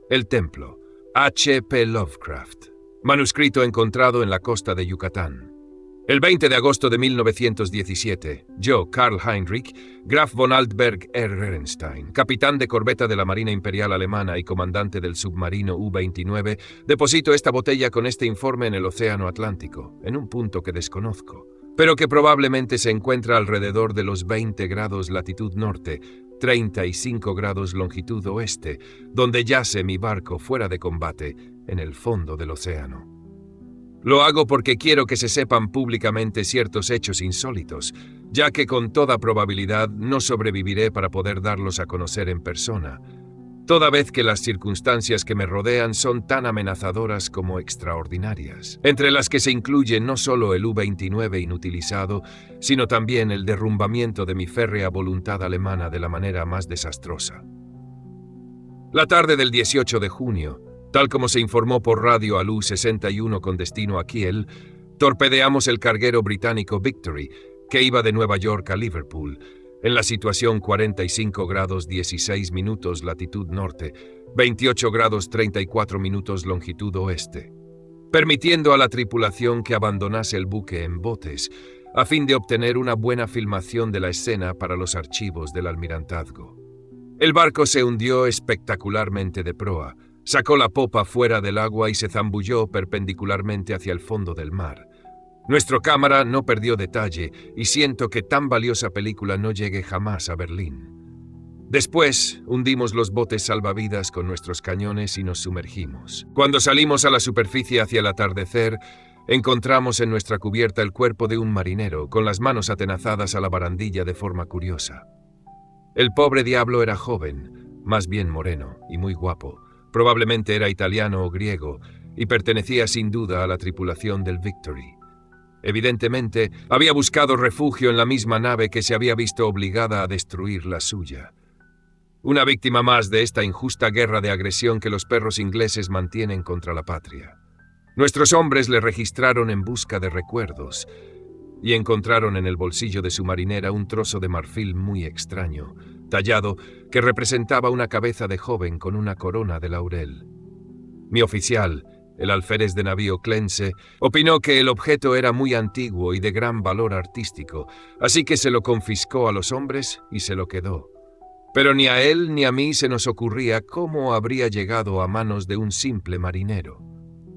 El templo. H.P. Lovecraft. Manuscrito encontrado en la costa de Yucatán. El 20 de agosto de 1917, yo, Karl Heinrich, Graf von Altberg Ehrenstein, capitán de corbeta de la Marina Imperial Alemana y comandante del submarino U-29, deposito esta botella con este informe en el Océano Atlántico, en un punto que desconozco, pero que probablemente se encuentra alrededor de los 20 grados latitud norte, 35 grados longitud oeste, donde yace mi barco fuera de combate, en el fondo del océano. Lo hago porque quiero que se sepan públicamente ciertos hechos insólitos, ya que con toda probabilidad no sobreviviré para poder darlos a conocer en persona, toda vez que las circunstancias que me rodean son tan amenazadoras como extraordinarias, entre las que se incluye no solo el U-29 inutilizado, sino también el derrumbamiento de mi férrea voluntad alemana de la manera más desastrosa. La tarde del 18 de junio, tal como se informó por radio al U-61 con destino a Kiel, torpedeamos el carguero británico Victory, que iba de Nueva York a Liverpool, en la situación 45 grados 16 minutos latitud norte, 28 grados 34 minutos longitud oeste, permitiendo a la tripulación que abandonase el buque en botes, a fin de obtener una buena filmación de la escena para los archivos del almirantazgo. El barco se hundió espectacularmente de proa, sacó la popa fuera del agua y se zambulló perpendicularmente hacia el fondo del mar. Nuestro cámara no perdió detalle y siento que tan valiosa película no llegue jamás a Berlín. Después, hundimos los botes salvavidas con nuestros cañones y nos sumergimos. Cuando salimos a la superficie hacia el atardecer, encontramos en nuestra cubierta el cuerpo de un marinero, con las manos atenazadas a la barandilla de forma curiosa. El pobre diablo era joven, más bien moreno y muy guapo. Probablemente era italiano o griego y pertenecía sin duda a la tripulación del Victory. Evidentemente, había buscado refugio en la misma nave que se había visto obligada a destruir la suya. Una víctima más de esta injusta guerra de agresión que los perros ingleses mantienen contra la patria. Nuestros hombres le registraron en busca de recuerdos y encontraron en el bolsillo de su marinera un trozo de marfil muy extraño, tallado, que representaba una cabeza de joven con una corona de laurel. Mi oficial, el alférez de navío Clense, opinó que el objeto era muy antiguo y de gran valor artístico, así que se lo confiscó a los hombres y se lo quedó. Pero ni a él ni a mí se nos ocurría cómo habría llegado a manos de un simple marinero.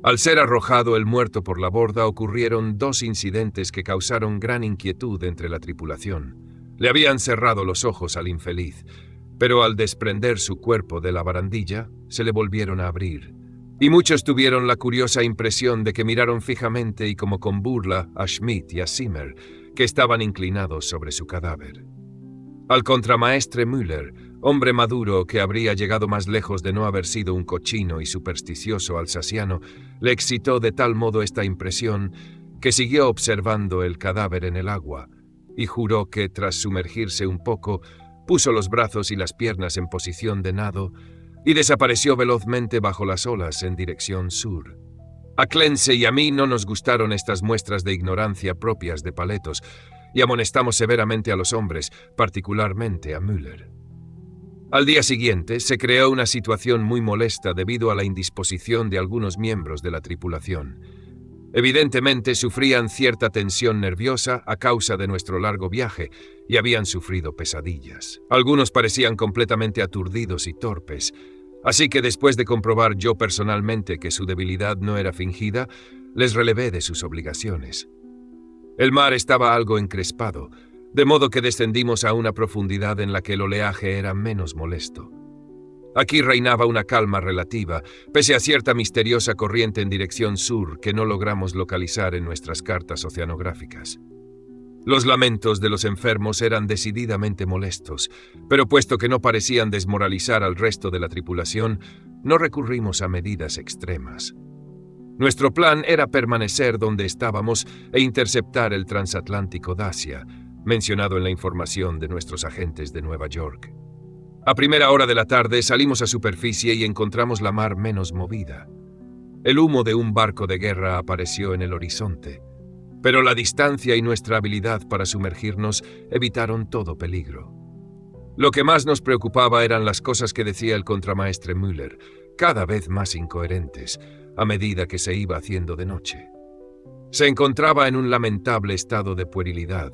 Al ser arrojado el muerto por la borda, ocurrieron dos incidentes que causaron gran inquietud entre la tripulación. Le habían cerrado los ojos al infeliz, pero al desprender su cuerpo de la barandilla, se le volvieron a abrir. Y muchos tuvieron la curiosa impresión de que miraron fijamente y como con burla a Schmidt y a Zimmer, que estaban inclinados sobre su cadáver. Al contramaestre Müller, hombre maduro que habría llegado más lejos de no haber sido un cochino y supersticioso alsaciano, le excitó de tal modo esta impresión que siguió observando el cadáver en el agua y juró que, tras sumergirse un poco, puso los brazos y las piernas en posición de nado y desapareció velozmente bajo las olas en dirección sur. A Clense y a mí no nos gustaron estas muestras de ignorancia propias de paletos y amonestamos severamente a los hombres, particularmente a Müller. Al día siguiente se creó una situación muy molesta debido a la indisposición de algunos miembros de la tripulación. Evidentemente sufrían cierta tensión nerviosa a causa de nuestro largo viaje y habían sufrido pesadillas. Algunos parecían completamente aturdidos y torpes, así que después de comprobar yo personalmente que su debilidad no era fingida, les relevé de sus obligaciones. El mar estaba algo encrespado, de modo que descendimos a una profundidad en la que el oleaje era menos molesto. Aquí reinaba una calma relativa, pese a cierta misteriosa corriente en dirección sur que no logramos localizar en nuestras cartas oceanográficas. Los lamentos de los enfermos eran decididamente molestos, pero puesto que no parecían desmoralizar al resto de la tripulación, no recurrimos a medidas extremas. Nuestro plan era permanecer donde estábamos e interceptar el transatlántico Dacia, mencionado en la información de nuestros agentes de Nueva York. A primera hora de la tarde salimos a superficie y encontramos la mar menos movida. El humo de un barco de guerra apareció en el horizonte, pero la distancia y nuestra habilidad para sumergirnos evitaron todo peligro. Lo que más nos preocupaba eran las cosas que decía el contramaestre Müller, cada vez más incoherentes, a medida que se iba haciendo de noche. Se encontraba en un lamentable estado de puerilidad.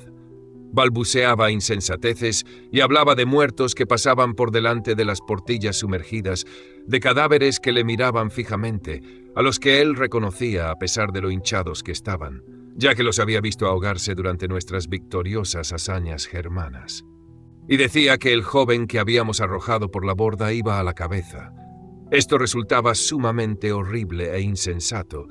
Balbuceaba insensateces y hablaba de muertos que pasaban por delante de las portillas sumergidas, de cadáveres que le miraban fijamente, a los que él reconocía a pesar de lo hinchados que estaban, ya que los había visto ahogarse durante nuestras victoriosas hazañas germanas. Y decía que el joven que habíamos arrojado por la borda iba a la cabeza. Esto resultaba sumamente horrible e insensato,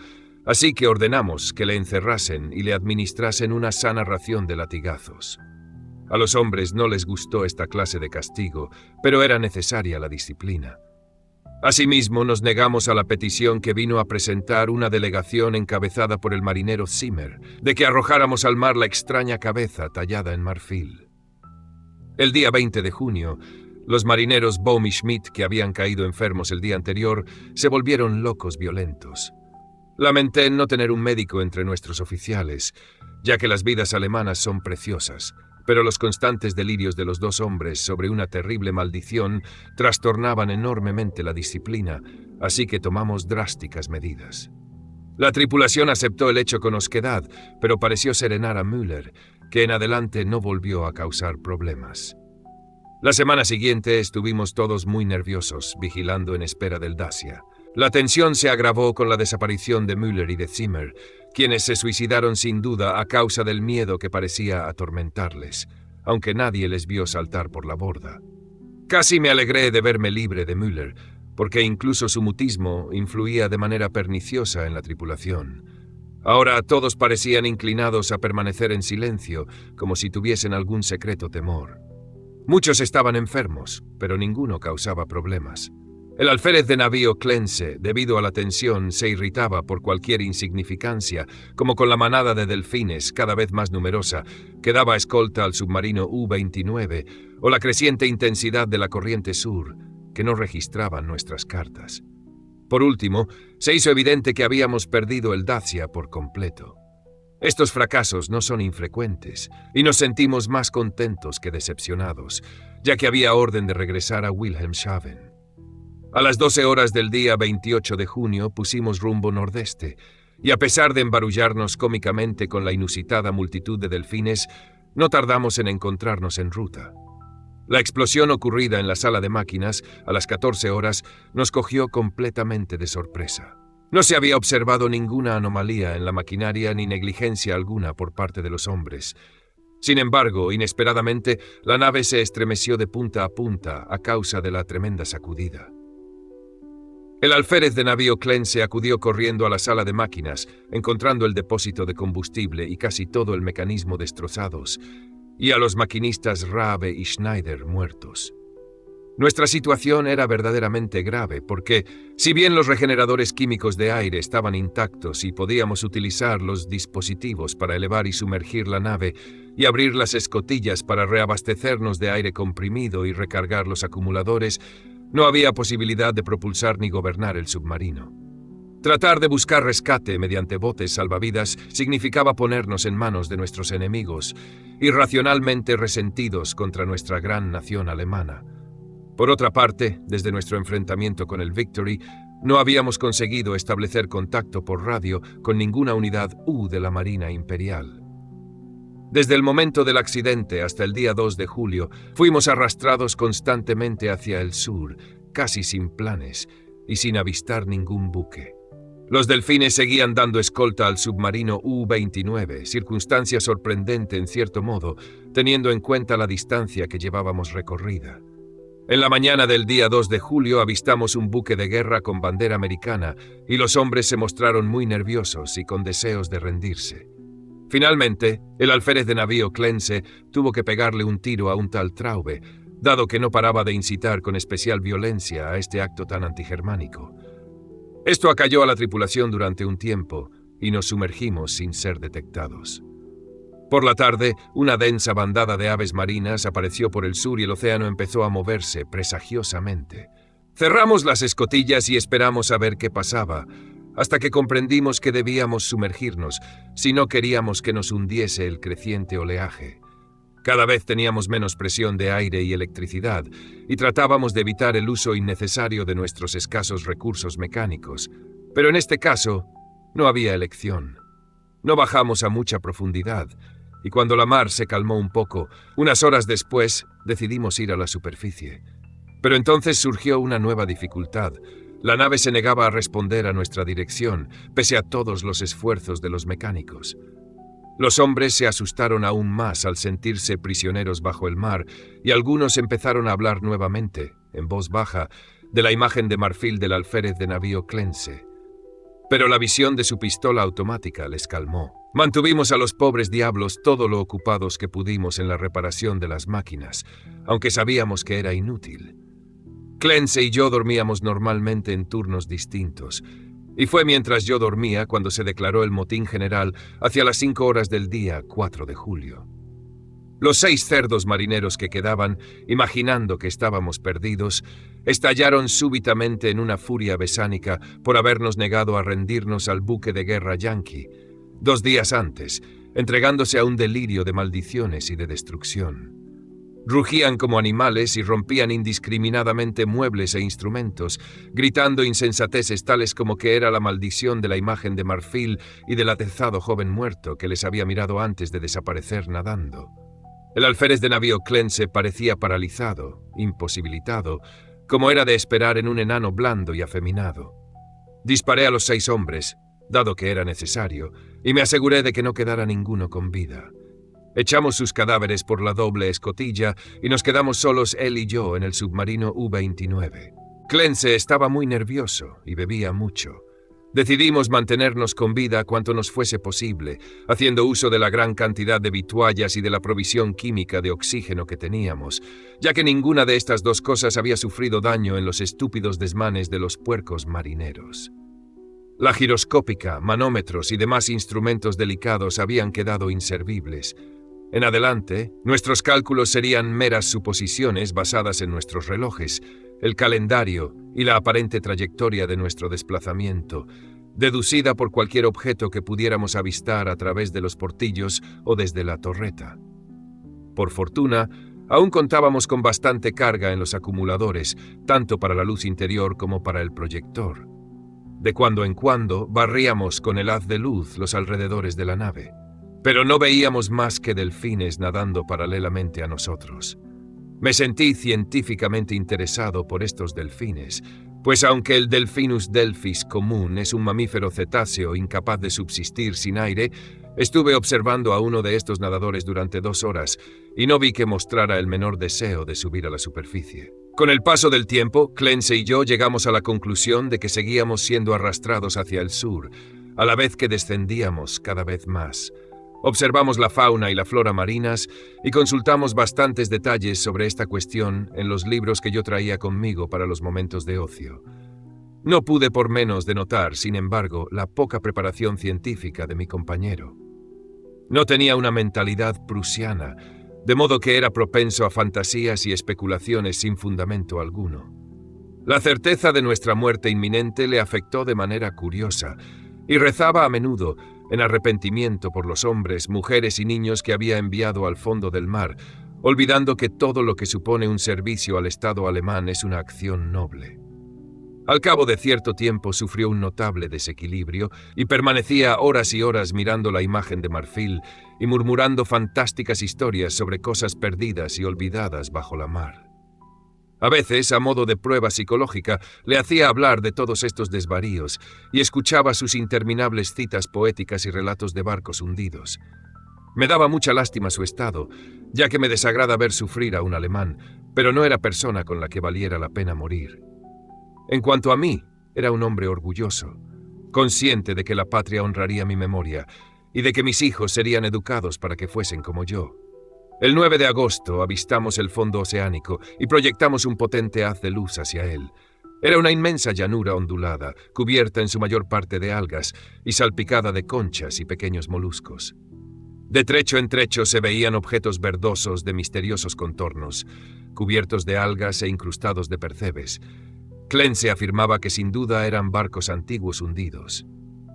así que ordenamos que le encerrasen y le administrasen una sana ración de latigazos. A los hombres no les gustó esta clase de castigo, pero era necesaria la disciplina. Asimismo, nos negamos a la petición que vino a presentar una delegación encabezada por el marinero Zimmer, de que arrojáramos al mar la extraña cabeza tallada en marfil. El día 20 de junio, los marineros Bohm y Schmidt, que habían caído enfermos el día anterior, se volvieron locos violentos. Lamenté no tener un médico entre nuestros oficiales, ya que las vidas alemanas son preciosas, pero los constantes delirios de los dos hombres sobre una terrible maldición trastornaban enormemente la disciplina, así que tomamos drásticas medidas. La tripulación aceptó el hecho con osquedad, pero pareció serenar a Müller, que en adelante no volvió a causar problemas. La semana siguiente estuvimos todos muy nerviosos, vigilando en espera del Dacia. La tensión se agravó con la desaparición de Müller y de Zimmer, quienes se suicidaron sin duda a causa del miedo que parecía atormentarles, aunque nadie les vio saltar por la borda. Casi me alegré de verme libre de Müller, porque incluso su mutismo influía de manera perniciosa en la tripulación. Ahora todos parecían inclinados a permanecer en silencio, como si tuviesen algún secreto temor. Muchos estaban enfermos, pero ninguno causaba problemas. El alférez de navío Clense, debido a la tensión, se irritaba por cualquier insignificancia, como con la manada de delfines, cada vez más numerosa, que daba escolta al submarino U-29, o la creciente intensidad de la corriente sur, que no registraban nuestras cartas. Por último, se hizo evidente que habíamos perdido el Dacia por completo. Estos fracasos no son infrecuentes, y nos sentimos más contentos que decepcionados, ya que había orden de regresar a Wilhelmshaven. A las 12 horas del día 28 de junio pusimos rumbo nordeste, y a pesar de embarullarnos cómicamente con la inusitada multitud de delfines, no tardamos en encontrarnos en ruta. La explosión ocurrida en la sala de máquinas a las 14 horas nos cogió completamente de sorpresa. No se había observado ninguna anomalía en la maquinaria ni negligencia alguna por parte de los hombres. Sin embargo, inesperadamente, la nave se estremeció de punta a punta a causa de la tremenda sacudida. El alférez de navío Clense acudió corriendo a la sala de máquinas, encontrando el depósito de combustible y casi todo el mecanismo destrozados, y a los maquinistas Rabe y Schneider muertos. Nuestra situación era verdaderamente grave porque, si bien los regeneradores químicos de aire estaban intactos y podíamos utilizar los dispositivos para elevar y sumergir la nave y abrir las escotillas para reabastecernos de aire comprimido y recargar los acumuladores, no había posibilidad de propulsar ni gobernar el submarino. Tratar de buscar rescate mediante botes salvavidas significaba ponernos en manos de nuestros enemigos, irracionalmente resentidos contra nuestra gran nación alemana. Por otra parte, desde nuestro enfrentamiento con el Victory, no habíamos conseguido establecer contacto por radio con ninguna unidad U de la Marina Imperial. Desde el momento del accidente hasta el día 2 de julio, fuimos arrastrados constantemente hacia el sur, casi sin planes y sin avistar ningún buque. Los delfines seguían dando escolta al submarino U-29, circunstancia sorprendente en cierto modo, teniendo en cuenta la distancia que llevábamos recorrida. En la mañana del día 2 de julio avistamos un buque de guerra con bandera americana y los hombres se mostraron muy nerviosos y con deseos de rendirse. Finalmente, el alférez de navío Clense tuvo que pegarle un tiro a un tal Traube, dado que no paraba de incitar con especial violencia a este acto tan antigermánico. Esto acalló a la tripulación durante un tiempo y nos sumergimos sin ser detectados. Por la tarde, una densa bandada de aves marinas apareció por el sur y el océano empezó a moverse presagiosamente. Cerramos las escotillas y esperamos a ver qué pasaba, hasta que comprendimos que debíamos sumergirnos si no queríamos que nos hundiese el creciente oleaje. Cada vez teníamos menos presión de aire y electricidad, y tratábamos de evitar el uso innecesario de nuestros escasos recursos mecánicos. Pero en este caso, no había elección. No bajamos a mucha profundidad, y cuando la mar se calmó un poco, unas horas después, decidimos ir a la superficie. Pero entonces surgió una nueva dificultad. La nave se negaba a responder a nuestra dirección, pese a todos los esfuerzos de los mecánicos. Los hombres se asustaron aún más al sentirse prisioneros bajo el mar, y algunos empezaron a hablar nuevamente, en voz baja, de la imagen de marfil del alférez de navío Clense. Pero la visión de su pistola automática les calmó. Mantuvimos a los pobres diablos todo lo ocupados que pudimos en la reparación de las máquinas, aunque sabíamos que era inútil. Clense y yo dormíamos normalmente en turnos distintos, y fue mientras yo dormía cuando se declaró el motín general hacia las 5 horas del día 4 de julio. Los 6 cerdos marineros que quedaban, imaginando que estábamos perdidos, estallaron súbitamente en una furia besánica por habernos negado a rendirnos al buque de guerra yanqui, 2 días antes, entregándose a un delirio de maldiciones y de destrucción. Rugían como animales y rompían indiscriminadamente muebles e instrumentos, gritando insensateces tales como que era la maldición de la imagen de marfil y del atezado joven muerto que les había mirado antes de desaparecer nadando. El alférez de navío Clense parecía paralizado, imposibilitado, como era de esperar en un enano blando y afeminado. Disparé a los 6 hombres, dado que era necesario, y me aseguré de que no quedara ninguno con vida. Echamos sus cadáveres por la doble escotilla y nos quedamos solos él y yo en el submarino U-29. Clense estaba muy nervioso y bebía mucho. Decidimos mantenernos con vida cuanto nos fuese posible, haciendo uso de la gran cantidad de vituallas y de la provisión química de oxígeno que teníamos, ya que ninguna de estas dos cosas había sufrido daño en los estúpidos desmanes de los puercos marineros. La giroscópica, manómetros y demás instrumentos delicados habían quedado inservibles. En adelante, nuestros cálculos serían meras suposiciones basadas en nuestros relojes, el calendario y la aparente trayectoria de nuestro desplazamiento, deducida por cualquier objeto que pudiéramos avistar a través de los portillos o desde la torreta. Por fortuna, aún contábamos con bastante carga en los acumuladores, tanto para la luz interior como para el proyector. De cuando en cuando barríamos con el haz de luz los alrededores de la nave, pero no veíamos más que delfines nadando paralelamente a nosotros. Me sentí científicamente interesado por estos delfines, pues aunque el Delphinus delphis común es un mamífero cetáceo incapaz de subsistir sin aire, estuve observando a uno de estos nadadores durante 2 horas y no vi que mostrara el menor deseo de subir a la superficie. Con el paso del tiempo, Clense y yo llegamos a la conclusión de que seguíamos siendo arrastrados hacia el sur, a la vez que descendíamos cada vez más. Observamos la fauna y la flora marinas y consultamos bastantes detalles sobre esta cuestión en los libros que yo traía conmigo para los momentos de ocio. No pude por menos de notar, sin embargo, la poca preparación científica de mi compañero. No tenía una mentalidad prusiana, de modo que era propenso a fantasías y especulaciones sin fundamento alguno. La certeza de nuestra muerte inminente le afectó de manera curiosa, y rezaba a menudo, en arrepentimiento por los hombres, mujeres y niños que había enviado al fondo del mar, olvidando que todo lo que supone un servicio al Estado alemán es una acción noble. Al cabo de cierto tiempo sufrió un notable desequilibrio y permanecía horas y horas mirando la imagen de marfil y murmurando fantásticas historias sobre cosas perdidas y olvidadas bajo la mar. A veces, a modo de prueba psicológica, le hacía hablar de todos estos desvaríos y escuchaba sus interminables citas poéticas y relatos de barcos hundidos. Me daba mucha lástima su estado, ya que me desagrada ver sufrir a un alemán, pero no era persona con la que valiera la pena morir. En cuanto a mí, era un hombre orgulloso, consciente de que la patria honraría mi memoria y de que mis hijos serían educados para que fuesen como yo. El 9 de agosto avistamos el fondo oceánico y proyectamos un potente haz de luz hacia él. Era una inmensa llanura ondulada, cubierta en su mayor parte de algas y salpicada de conchas y pequeños moluscos. De trecho en trecho se veían objetos verdosos de misteriosos contornos, cubiertos de algas e incrustados de percebes. Clense afirmaba que sin duda eran barcos antiguos hundidos.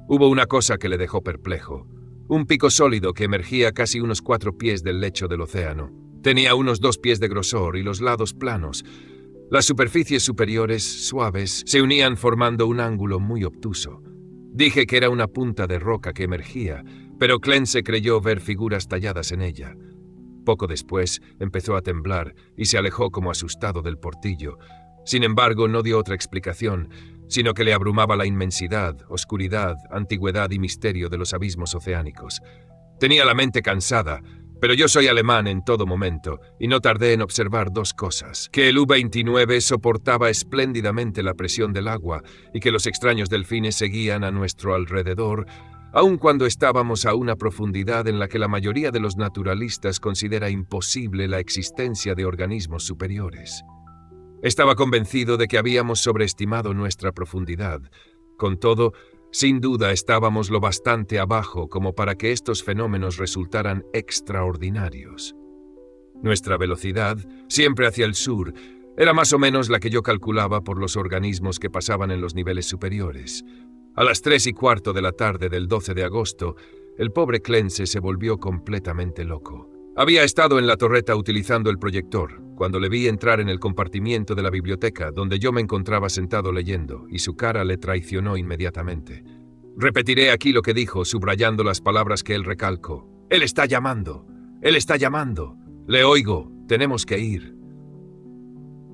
Hubo una cosa que le dejó perplejo: un pico sólido que emergía casi unos 4 pies del lecho del océano. Tenía unos 2 pies de grosor y los lados planos. Las superficies superiores, suaves, se unían formando un ángulo muy obtuso. Dije que era una punta de roca que emergía, pero Clance creyó ver figuras talladas en ella. Poco después empezó a temblar y se alejó como asustado del portillo. Sin embargo, no dio otra explicación, sino que le abrumaba la inmensidad, oscuridad, antigüedad y misterio de los abismos oceánicos. Tenía la mente cansada, pero yo soy alemán en todo momento, y no tardé en observar 2 cosas: que el U-29 soportaba espléndidamente la presión del agua y que los extraños delfines seguían a nuestro alrededor, aun cuando estábamos a una profundidad en la que la mayoría de los naturalistas considera imposible la existencia de organismos superiores. Estaba convencido de que habíamos sobreestimado nuestra profundidad. Con todo, sin duda estábamos lo bastante abajo como para que estos fenómenos resultaran extraordinarios. Nuestra velocidad, siempre hacia el sur, era más o menos la que yo calculaba por los organismos que pasaban en los niveles superiores. A las 3:15 de la tarde del 12 de agosto, el pobre Clance se volvió completamente loco. Había estado en la torreta utilizando el proyector, cuando le vi entrar en el compartimiento de la biblioteca donde yo me encontraba sentado leyendo, y su cara le traicionó inmediatamente. Repetiré aquí lo que dijo, subrayando las palabras que él recalcó. «Él está llamando. Él está llamando. Le oigo. Tenemos que ir».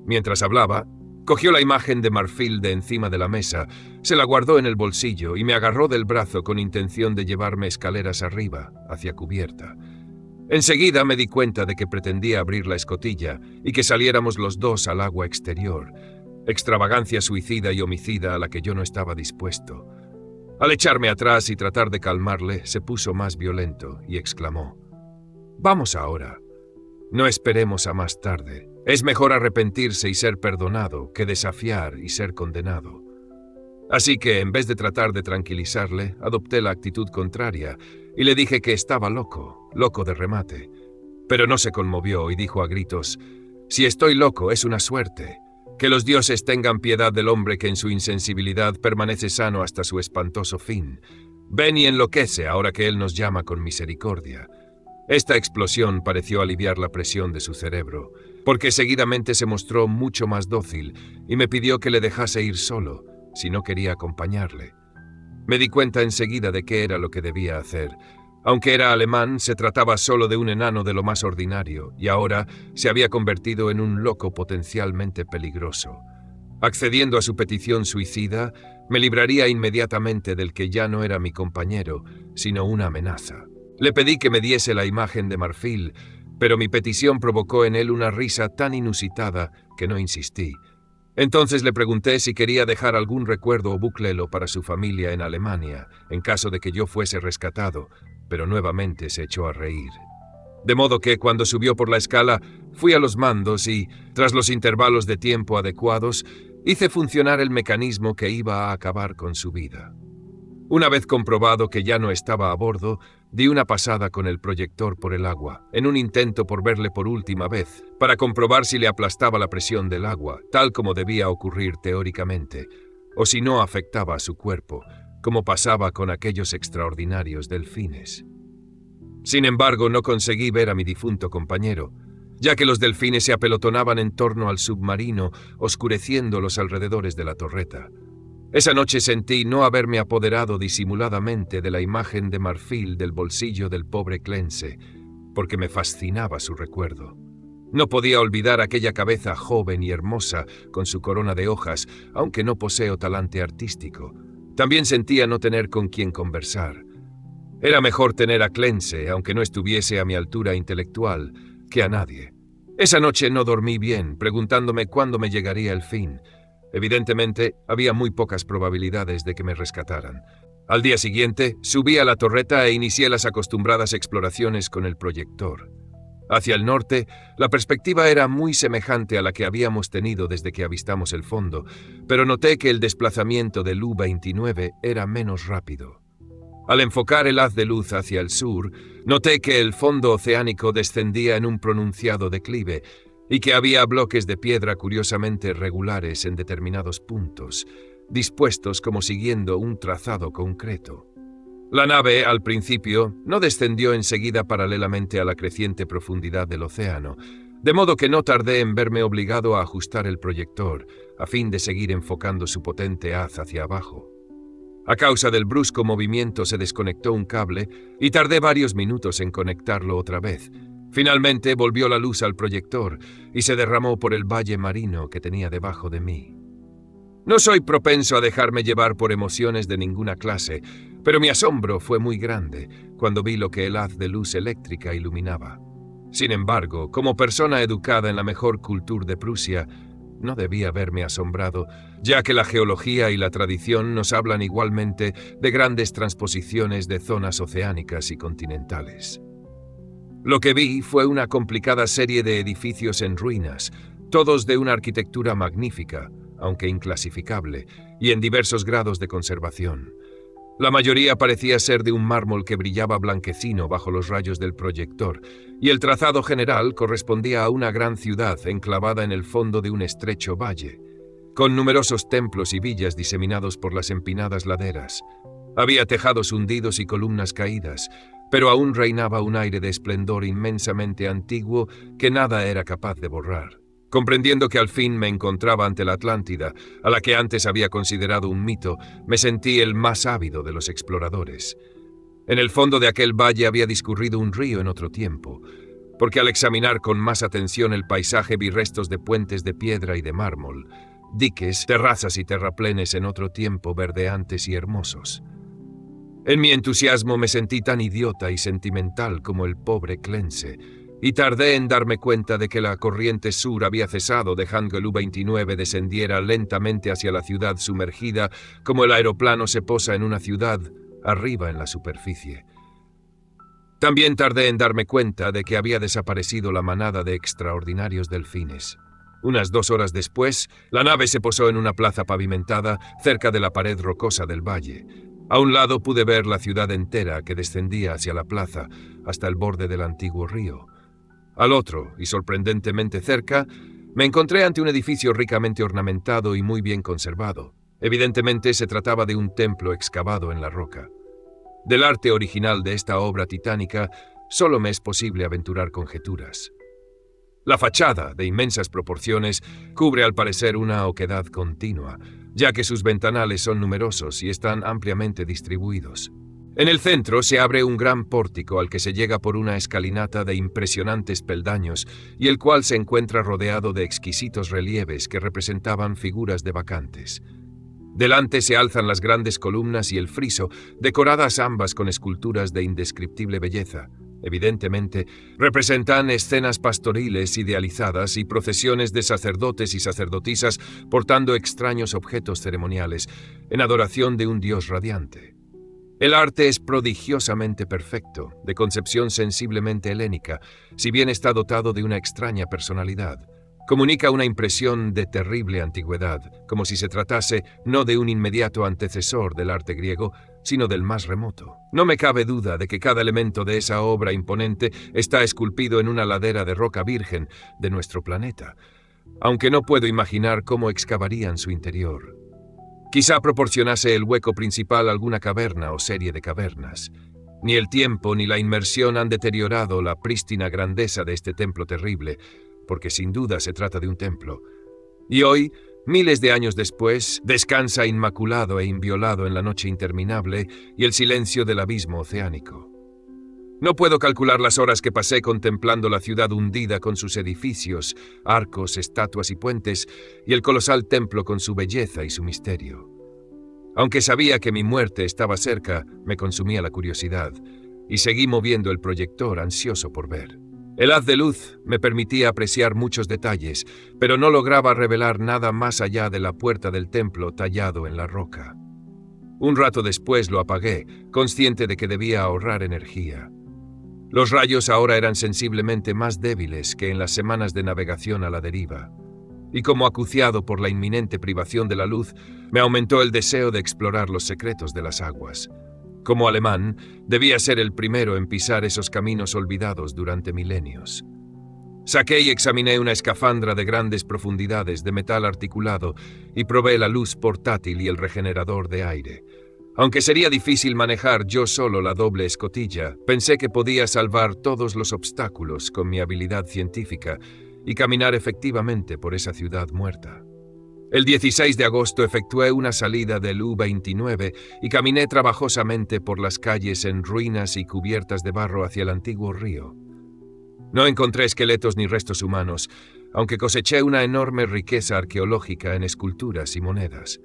Mientras hablaba, cogió la imagen de marfil de encima de la mesa, se la guardó en el bolsillo y me agarró del brazo con intención de llevarme escaleras arriba, hacia cubierta. Enseguida me di cuenta de que pretendía abrir la escotilla y que saliéramos los 2 al agua exterior. Extravagancia suicida y homicida a la que yo no estaba dispuesto. Al echarme atrás y tratar de calmarle, se puso más violento y exclamó: «Vamos ahora. No esperemos a más tarde. Es mejor arrepentirse y ser perdonado que desafiar y ser condenado». Así que, en vez de tratar de tranquilizarle, adopté la actitud contraria y le dije que estaba loco de remate. Pero no se conmovió y dijo a gritos: «Si estoy loco, es una suerte. Que los dioses tengan piedad del hombre que en su insensibilidad permanece sano hasta su espantoso fin. Ven y enloquece ahora que él nos llama con misericordia». Esta explosión pareció aliviar la presión de su cerebro, porque seguidamente se mostró mucho más dócil y me pidió que le dejase ir solo, si no quería acompañarle. Me di cuenta enseguida de qué era lo que debía hacer. Aunque era alemán, se trataba solo de un enano de lo más ordinario, y ahora se había convertido en un loco potencialmente peligroso. Accediendo a su petición suicida, me libraría inmediatamente del que ya no era mi compañero, sino una amenaza. Le pedí que me diese la imagen de marfil, pero mi petición provocó en él una risa tan inusitada que no insistí. Entonces le pregunté si quería dejar algún recuerdo o buclelo para su familia en Alemania, en caso de que yo fuese rescatado, pero nuevamente se echó a reír. De modo que, cuando subió por la escala, fui a los mandos y, tras los intervalos de tiempo adecuados, hice funcionar el mecanismo que iba a acabar con su vida. Una vez comprobado que ya no estaba a bordo, di una pasada con el proyector por el agua, en un intento por verle por última vez, para comprobar si le aplastaba la presión del agua, tal como debía ocurrir teóricamente, o si no afectaba a su cuerpo, como pasaba con aquellos extraordinarios delfines. Sin embargo, no conseguí ver a mi difunto compañero, ya que los delfines se apelotonaban en torno al submarino, oscureciendo los alrededores de la torreta. Esa noche sentí no haberme apoderado disimuladamente de la imagen de marfil del bolsillo del pobre Clance, porque me fascinaba su recuerdo. No podía olvidar aquella cabeza joven y hermosa con su corona de hojas, aunque no poseo talante artístico. También sentía no tener con quien conversar. Era mejor tener a Clance, aunque no estuviese a mi altura intelectual, que a nadie. Esa noche no dormí bien, preguntándome cuándo me llegaría el fin. Evidentemente, había muy pocas probabilidades de que me rescataran. Al día siguiente, subí a la torreta e inicié las acostumbradas exploraciones con el proyector. Hacia el norte, la perspectiva era muy semejante a la que habíamos tenido desde que avistamos el fondo, pero noté que el desplazamiento del U-29 era menos rápido. Al enfocar el haz de luz hacia el sur, noté que el fondo oceánico descendía en un pronunciado declive, y que había bloques de piedra curiosamente regulares en determinados puntos, dispuestos como siguiendo un trazado concreto. La nave, al principio, no descendió enseguida paralelamente a la creciente profundidad del océano, de modo que no tardé en verme obligado a ajustar el proyector, a fin de seguir enfocando su potente haz hacia abajo. A causa del brusco movimiento se desconectó un cable y tardé varios minutos en conectarlo otra vez. Finalmente volvió la luz al proyector y se derramó por el valle marino que tenía debajo de mí. No soy propenso a dejarme llevar por emociones de ninguna clase, pero mi asombro fue muy grande cuando vi lo que el haz de luz eléctrica iluminaba. Sin embargo, como persona educada en la mejor cultura de Prusia, no debía haberme asombrado, ya que la geología y la tradición nos hablan igualmente de grandes transposiciones de zonas oceánicas y continentales. Lo que vi fue una complicada serie de edificios en ruinas, todos de una arquitectura magnífica, aunque inclasificable, y en diversos grados de conservación. La mayoría parecía ser de un mármol que brillaba blanquecino bajo los rayos del proyector, y el trazado general correspondía a una gran ciudad enclavada en el fondo de un estrecho valle, con numerosos templos y villas diseminados por las empinadas laderas. Había tejados hundidos y columnas caídas, pero aún reinaba un aire de esplendor inmensamente antiguo que nada era capaz de borrar. Comprendiendo que al fin me encontraba ante la Atlántida, a la que antes había considerado un mito, me sentí el más ávido de los exploradores. En el fondo de aquel valle había discurrido un río en otro tiempo, porque al examinar con más atención el paisaje vi restos de puentes de piedra y de mármol, diques, terrazas y terraplenes en otro tiempo verdeantes y hermosos. En mi entusiasmo me sentí tan idiota y sentimental como el pobre Clense, y tardé en darme cuenta de que la corriente sur había cesado dejando que el U-29 descendiera lentamente hacia la ciudad sumergida como el aeroplano se posa en una ciudad arriba en la superficie. También tardé en darme cuenta de que había desaparecido la manada de extraordinarios delfines. Unas 2 horas después, la nave se posó en una plaza pavimentada cerca de la pared rocosa del valle. A un lado pude ver la ciudad entera que descendía hacia la plaza hasta el borde del antiguo río. Al otro, y sorprendentemente cerca, me encontré ante un edificio ricamente ornamentado y muy bien conservado. Evidentemente se trataba de un templo excavado en la roca. Del arte original de esta obra titánica, solo me es posible aventurar conjeturas. La fachada, de inmensas proporciones, cubre al parecer una oquedad continua, ya que sus ventanales son numerosos y están ampliamente distribuidos. En el centro se abre un gran pórtico al que se llega por una escalinata de impresionantes peldaños y el cual se encuentra rodeado de exquisitos relieves que representaban figuras de bacantes. Delante se alzan las grandes columnas y el friso, decoradas ambas con esculturas de indescriptible belleza. Evidentemente, representan escenas pastoriles idealizadas y procesiones de sacerdotes y sacerdotisas portando extraños objetos ceremoniales, en adoración de un dios radiante. El arte es prodigiosamente perfecto, de concepción sensiblemente helénica, si bien está dotado de una extraña personalidad. Comunica una impresión de terrible antigüedad, como si se tratase no de un inmediato antecesor del arte griego, sino del más remoto. No me cabe duda de que cada elemento de esa obra imponente está esculpido en una ladera de roca virgen de nuestro planeta, aunque no puedo imaginar cómo excavarían su interior. Quizá proporcionase el hueco principal alguna caverna o serie de cavernas. Ni el tiempo ni la inmersión han deteriorado la prístina grandeza de este templo terrible, porque sin duda se trata de un templo. Y hoy, miles de años después, descansa inmaculado e inviolado en la noche interminable y el silencio del abismo oceánico. No puedo calcular las horas que pasé contemplando la ciudad hundida con sus edificios, arcos, estatuas y puentes, y el colosal templo con su belleza y su misterio. Aunque sabía que mi muerte estaba cerca, me consumía la curiosidad, y seguí moviendo el proyector ansioso por ver. El haz de luz me permitía apreciar muchos detalles, pero no lograba revelar nada más allá de la puerta del templo tallado en la roca. Un rato después lo apagué, consciente de que debía ahorrar energía. Los rayos ahora eran sensiblemente más débiles que en las semanas de navegación a la deriva, y como acuciado por la inminente privación de la luz, me aumentó el deseo de explorar los secretos de las aguas. Como alemán, debía ser el primero en pisar esos caminos olvidados durante milenios. Saqué y examiné una escafandra de grandes profundidades de metal articulado y probé la luz portátil y el regenerador de aire. Aunque sería difícil manejar yo solo la doble escotilla, pensé que podía salvar todos los obstáculos con mi habilidad científica y caminar efectivamente por esa ciudad muerta. El 16 de agosto efectué una salida del U-29 y caminé trabajosamente por las calles en ruinas y cubiertas de barro hacia el antiguo río. No encontré esqueletos ni restos humanos, aunque coseché una enorme riqueza arqueológica en esculturas y monedas.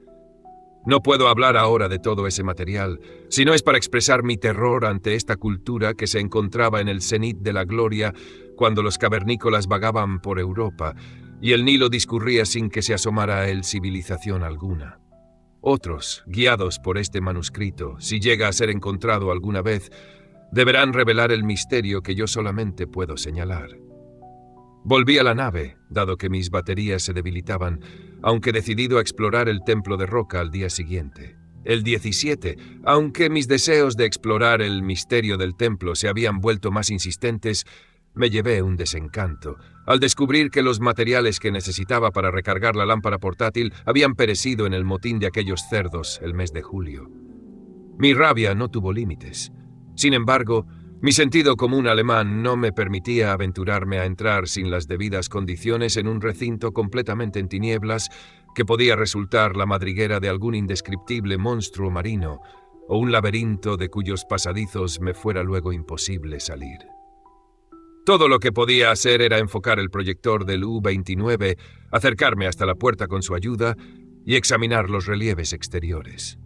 No puedo hablar ahora de todo ese material, si no es para expresar mi terror ante esta cultura que se encontraba en el cenit de la gloria cuando los cavernícolas vagaban por Europa y el Nilo discurría sin que se asomara a él civilización alguna. Otros, guiados por este manuscrito, si llega a ser encontrado alguna vez, deberán revelar el misterio que yo solamente puedo señalar. Volví a la nave, dado que mis baterías se debilitaban, aunque decidido a explorar el templo de roca al día siguiente. El 17, aunque mis deseos de explorar el misterio del templo se habían vuelto más insistentes, me llevé un desencanto al descubrir que los materiales que necesitaba para recargar la lámpara portátil habían perecido en el motín de aquellos cerdos el mes de julio. Mi rabia no tuvo límites. Sin embargo, mi sentido común alemán no me permitía aventurarme a entrar sin las debidas condiciones en un recinto completamente en tinieblas que podía resultar la madriguera de algún indescriptible monstruo marino o un laberinto de cuyos pasadizos me fuera luego imposible salir. Todo lo que podía hacer era enfocar el proyector del U-29, acercarme hasta la puerta con su ayuda y examinar los relieves exteriores.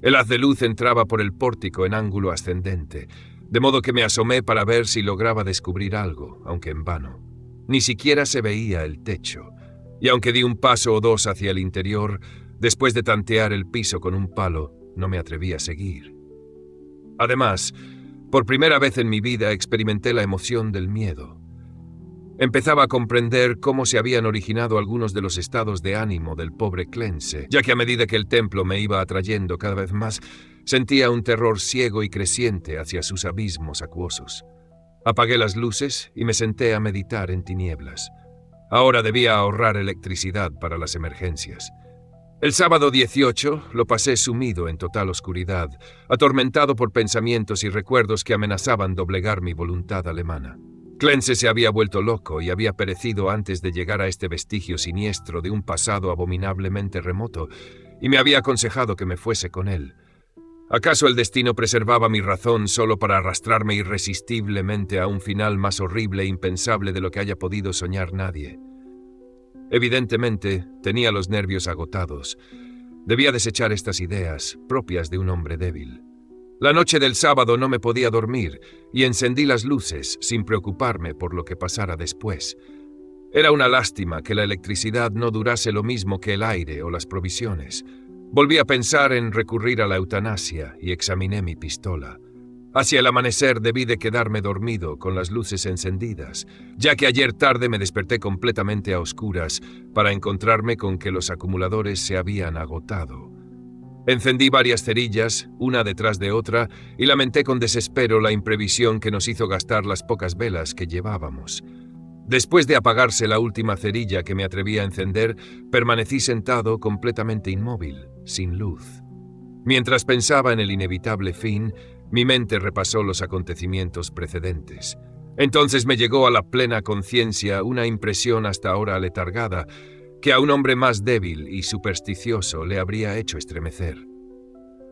El haz de luz entraba por el pórtico en ángulo ascendente, de modo que me asomé para ver si lograba descubrir algo, aunque en vano. Ni siquiera se veía el techo, y aunque di un paso o dos hacia el interior, después de tantear el piso con un palo, no me atreví a seguir. Además, por primera vez en mi vida experimenté la emoción del miedo. Empezaba a comprender cómo se habían originado algunos de los estados de ánimo del pobre Clense, ya que a medida que el templo me iba atrayendo cada vez más, sentía un terror ciego y creciente hacia sus abismos acuosos. Apagué las luces y me senté a meditar en tinieblas. Ahora debía ahorrar electricidad para las emergencias. El sábado 18 lo pasé sumido en total oscuridad, atormentado por pensamientos y recuerdos que amenazaban doblegar mi voluntad alemana. Clense se había vuelto loco y había perecido antes de llegar a este vestigio siniestro de un pasado abominablemente remoto, y me había aconsejado que me fuese con él. ¿Acaso el destino preservaba mi razón solo para arrastrarme irresistiblemente a un final más horrible e impensable de lo que haya podido soñar nadie? Evidentemente, tenía los nervios agotados. Debía desechar estas ideas, propias de un hombre débil. La noche del sábado no me podía dormir y encendí las luces sin preocuparme por lo que pasara después. Era una lástima que la electricidad no durase lo mismo que el aire o las provisiones. Volví a pensar en recurrir a la eutanasia y examiné mi pistola. Hacia el amanecer debí de quedarme dormido con las luces encendidas, ya que ayer tarde me desperté completamente a oscuras para encontrarme con que los acumuladores se habían agotado. Encendí varias cerillas, una detrás de otra, y lamenté con desespero la imprevisión que nos hizo gastar las pocas velas que llevábamos. Después de apagarse la última cerilla que me atreví a encender, permanecí sentado completamente inmóvil, sin luz. Mientras pensaba en el inevitable fin, mi mente repasó los acontecimientos precedentes. Entonces me llegó a la plena conciencia una impresión hasta ahora aletargada, que a un hombre más débil y supersticioso le habría hecho estremecer.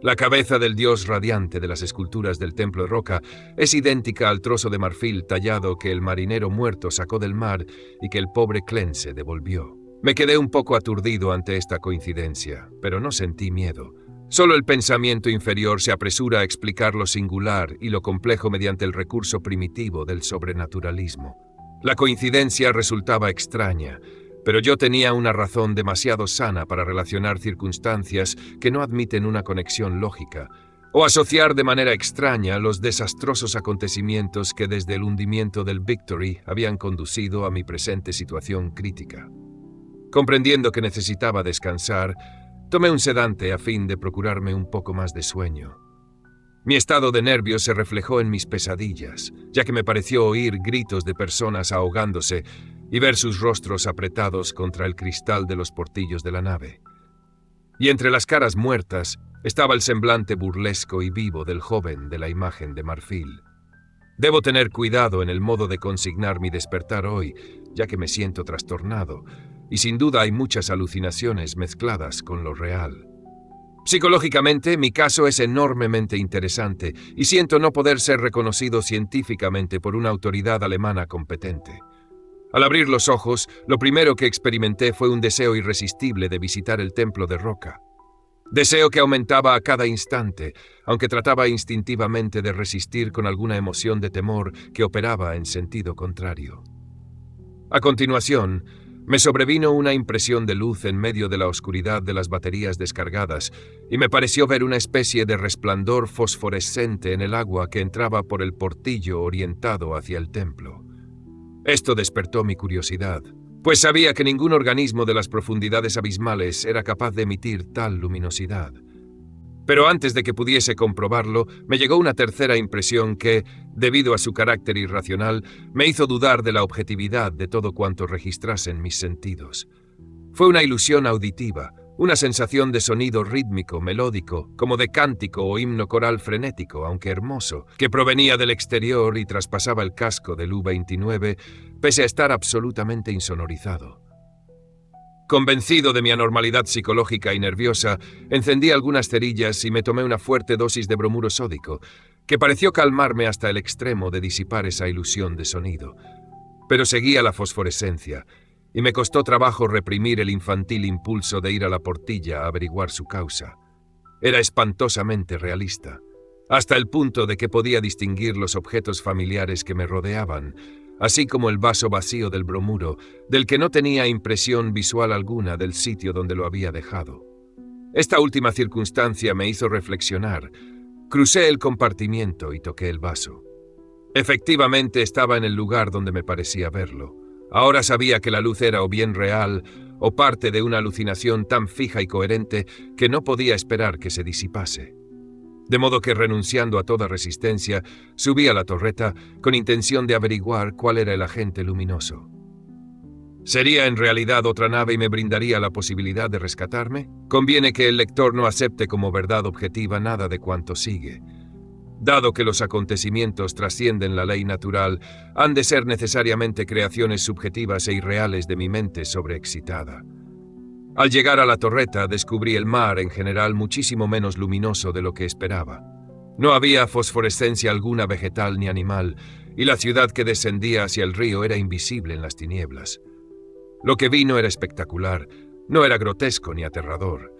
La cabeza del dios radiante de las esculturas del templo de roca es idéntica al trozo de marfil tallado que el marinero muerto sacó del mar y que el pobre Clense devolvió. Me quedé un poco aturdido ante esta coincidencia, pero no sentí miedo. Solo el pensamiento inferior se apresura a explicar lo singular y lo complejo mediante el recurso primitivo del sobrenaturalismo. La coincidencia resultaba extraña, pero yo tenía una razón demasiado sana para relacionar circunstancias que no admiten una conexión lógica, o asociar de manera extraña los desastrosos acontecimientos que desde el hundimiento del Victory habían conducido a mi presente situación crítica. Comprendiendo que necesitaba descansar, tomé un sedante a fin de procurarme un poco más de sueño. Mi estado de nervios se reflejó en mis pesadillas, ya que me pareció oír gritos de personas ahogándose y ver sus rostros apretados contra el cristal de los portillos de la nave. Y entre las caras muertas, Estaba el semblante burlesco y vivo del joven de la imagen de marfil. Debo tener cuidado en el modo de consignar mi despertar hoy, ya que me siento trastornado, y sin duda hay muchas alucinaciones mezcladas con lo real. Psicológicamente, mi caso es enormemente interesante y siento no poder ser reconocido científicamente por una autoridad alemana competente. Al abrir los ojos, lo primero que experimenté fue un deseo irresistible de visitar el templo de roca. Deseo que aumentaba a cada instante, aunque trataba instintivamente de resistir con alguna emoción de temor que operaba en sentido contrario. A continuación, me sobrevino una impresión de luz en medio de la oscuridad de las baterías descargadas y me pareció ver una especie de resplandor fosforescente en el agua que entraba por el portillo orientado hacia el templo. Esto despertó mi curiosidad, pues sabía que ningún organismo de las profundidades abismales era capaz de emitir tal luminosidad. Pero antes de que pudiese comprobarlo, me llegó una tercera impresión que, debido a su carácter irracional, me hizo dudar de la objetividad de todo cuanto registrasen mis sentidos. Fue una ilusión auditiva, una sensación de sonido rítmico, melódico, como de cántico o himno coral frenético, aunque hermoso, que provenía del exterior y traspasaba el casco del U-29, pese a estar absolutamente insonorizado. Convencido de mi anormalidad psicológica y nerviosa, encendí algunas cerillas y me tomé una fuerte dosis de bromuro sódico, que pareció calmarme hasta el extremo de disipar esa ilusión de sonido. Pero seguía la fosforescencia, y me costó trabajo reprimir el infantil impulso de ir a la portilla a averiguar su causa. Era espantosamente realista, hasta el punto de que podía distinguir los objetos familiares que me rodeaban, así como el vaso vacío del bromuro, del que no tenía impresión visual alguna del sitio donde lo había dejado. Esta última circunstancia me hizo reflexionar. Crucé el compartimiento y toqué el vaso. Efectivamente estaba en el lugar donde me parecía verlo. Ahora sabía que la luz era o bien real o parte de una alucinación tan fija y coherente que no podía esperar que se disipase. De modo que, renunciando a toda resistencia, subí a la torreta con intención de averiguar cuál era el agente luminoso. ¿Sería en realidad otra nave y me brindaría la posibilidad de rescatarme? Conviene que el lector no acepte como verdad objetiva nada de cuanto sigue. Dado que los acontecimientos trascienden la ley natural, han de ser necesariamente creaciones subjetivas e irreales de mi mente sobreexcitada. Al llegar a la torreta, descubrí el mar en general muchísimo menos luminoso de lo que esperaba. No había fosforescencia alguna vegetal ni animal, y la ciudad que descendía hacia el río era invisible en las tinieblas. Lo que vi no era espectacular, no era grotesco ni aterrador.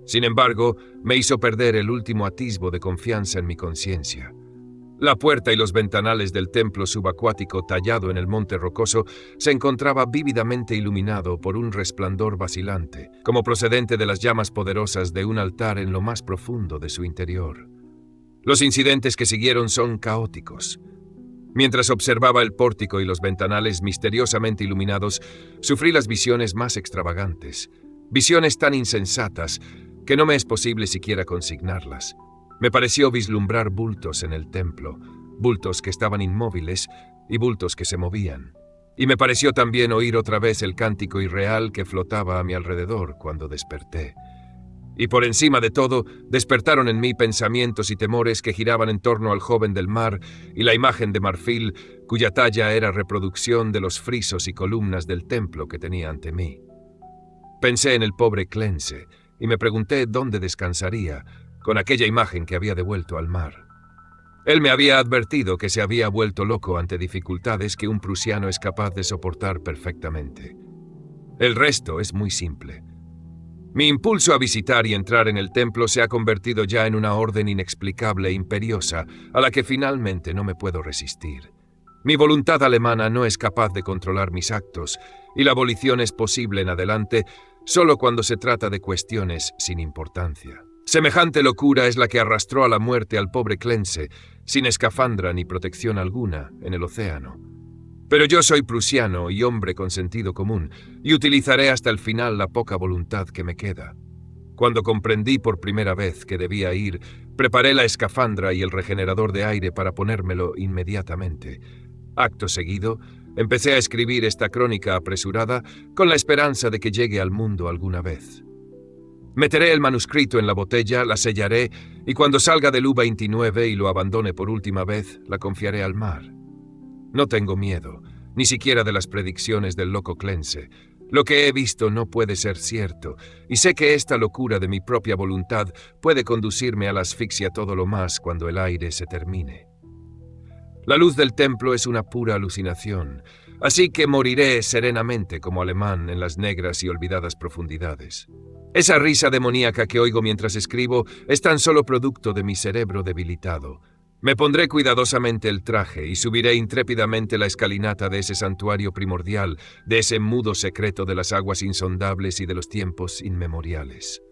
Sin embargo, me hizo perder el último atisbo de confianza en mi conciencia. La puerta y los ventanales del templo subacuático tallado en el monte rocoso se encontraba vívidamente iluminado por un resplandor vacilante, como procedente de las llamas poderosas de un altar en lo más profundo de su interior. Los incidentes que siguieron son caóticos. Mientras observaba el pórtico y los ventanales misteriosamente iluminados, sufrí las visiones más extravagantes, visiones tan insensatas que no me es posible siquiera consignarlas. Me pareció vislumbrar bultos en el templo, bultos que estaban inmóviles y bultos que se movían. Y me pareció también oír otra vez el cántico irreal que flotaba a mi alrededor cuando desperté. Y por encima de todo, despertaron en mí pensamientos y temores que giraban en torno al joven del mar y la imagen de marfil, cuya talla era reproducción de los frisos y columnas del templo que tenía ante mí. Pensé en el pobre Clense y me pregunté dónde descansaría con aquella imagen que había devuelto al mar. Él me había advertido que se había vuelto loco ante dificultades que un prusiano es capaz de soportar perfectamente. El resto es muy simple. Mi impulso a visitar y entrar en el templo se ha convertido ya en una orden inexplicable e imperiosa a la que finalmente no me puedo resistir. Mi voluntad alemana no es capaz de controlar mis actos y la abolición es posible en adelante solo cuando se trata de cuestiones sin importancia. Semejante locura es la que arrastró a la muerte al pobre Clense, sin escafandra ni protección alguna, en el océano. Pero yo soy prusiano y hombre con sentido común, y utilizaré hasta el final la poca voluntad que me queda. Cuando comprendí por primera vez que debía ir, preparé la escafandra y el regenerador de aire para ponérmelo inmediatamente. Acto seguido, empecé a escribir esta crónica apresurada con la esperanza de que llegue al mundo alguna vez. Meteré el manuscrito en la botella, la sellaré, y cuando salga del U-29 y lo abandone por última vez, la confiaré al mar. No tengo miedo, ni siquiera de las predicciones del loco Clense. Lo que he visto no puede ser cierto, y sé que esta locura de mi propia voluntad puede conducirme a la asfixia todo lo más cuando el aire se termine. La luz del templo es una pura alucinación, así que moriré serenamente como alemán en las negras y olvidadas profundidades. Esa risa demoníaca que oigo mientras escribo es tan solo producto de mi cerebro debilitado. Me pondré cuidadosamente el traje y subiré intrépidamente la escalinata de ese santuario primordial, de ese mudo secreto de las aguas insondables y de los tiempos inmemoriales.